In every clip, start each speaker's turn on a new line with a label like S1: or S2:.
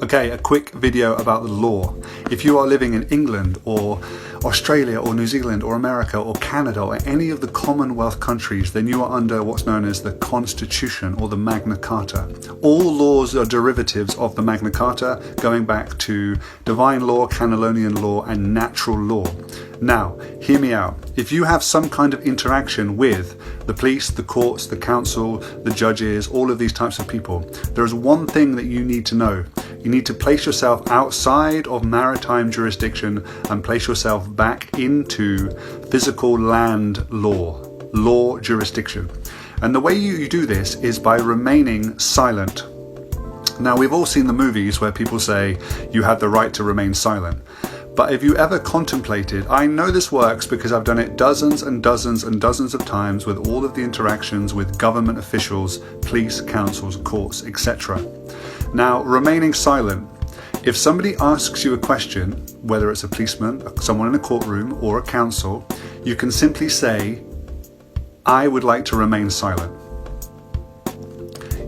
S1: Okay, a quick video about the law. If you are living in England or Australia or New Zealand or America or Canada or any of the Commonwealth countries, then you are under what's known as the Constitution or the Magna Carta. All laws are derivatives of the Magna Carta, going back to divine law, Canonian law, and natural law. Now, hear me out. If you have some kind of interaction with the police, the courts, the council, the judges, all of these types of people, there is one thing that you need to know. You need to place yourself outside of maritime jurisdiction and place yourself back into physical land law jurisdiction. And the way you do this is by remaining silent. Now, we've all seen the movies where people say you have the right to remain silent. But have you ever contemplated, I know this works because I've done it dozens and dozens and dozens of times with all of the interactions with government officials, police, councils, courts, etc. Now, remaining silent. If somebody asks you a question, whether it's a policeman, someone in a courtroom, or a council, you can simply say, I would like to remain silent.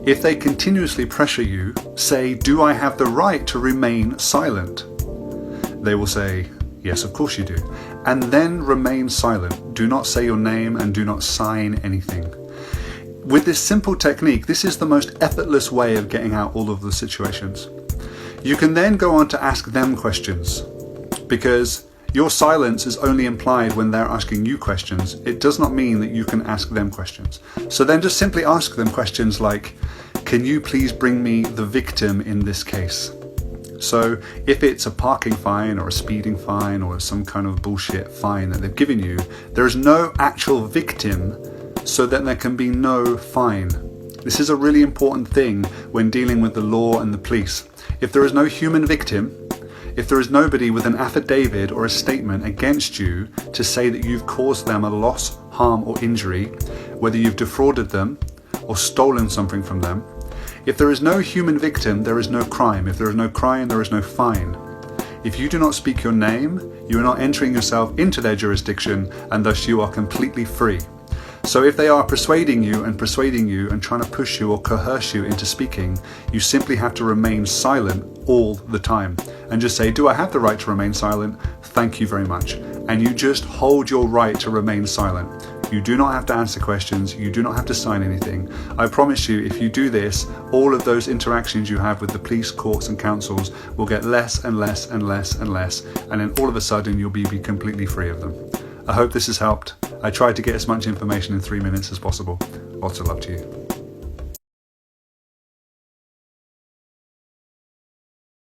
S1: If they continuously pressure you, say, do I have the right to remain silent? They will say, yes, of course you do. And then remain silent. Do not say your name and do not sign anything. With this simple technique, this is the most effortless way of getting out all of the situations. You can then go on to ask them questions, because your silence is only implied when they're asking you questions. It does not mean that you can ask them questions. So then just simply ask them questions like, can you please bring me the victim in this case? So if it's a parking fine or a speeding fine or some kind of bullshit fine that they've given you, there is no actual victim, so that there can be no fine. This is a really important thing when dealing with the law and the police. If there is no human victim, if there is nobody with an affidavit or a statement against you to say that you've caused them a loss, harm or injury, whether you've defrauded them or stolen something from them, if there is no human victim, there is no crime. If there is no crime, there is no fine. If you do not speak your name, you are not entering yourself into their jurisdiction, and thus you are completely free. So if they are persuading you and trying to push you or coerce you into speaking, you simply have to remain silent all the time and just say, do I have the right to remain silent? Thank you very much. And you just hold your right to remain silent. You do not have to answer questions. You do not have to sign anything. I promise you, if you do this, all of those interactions you have with the police, courts and councils will get less and less and less and less. And then all of a sudden you'll be completely free of them. I hope this has helped. I tried to get as much information in 3 minutes as possible. Lots of love to you.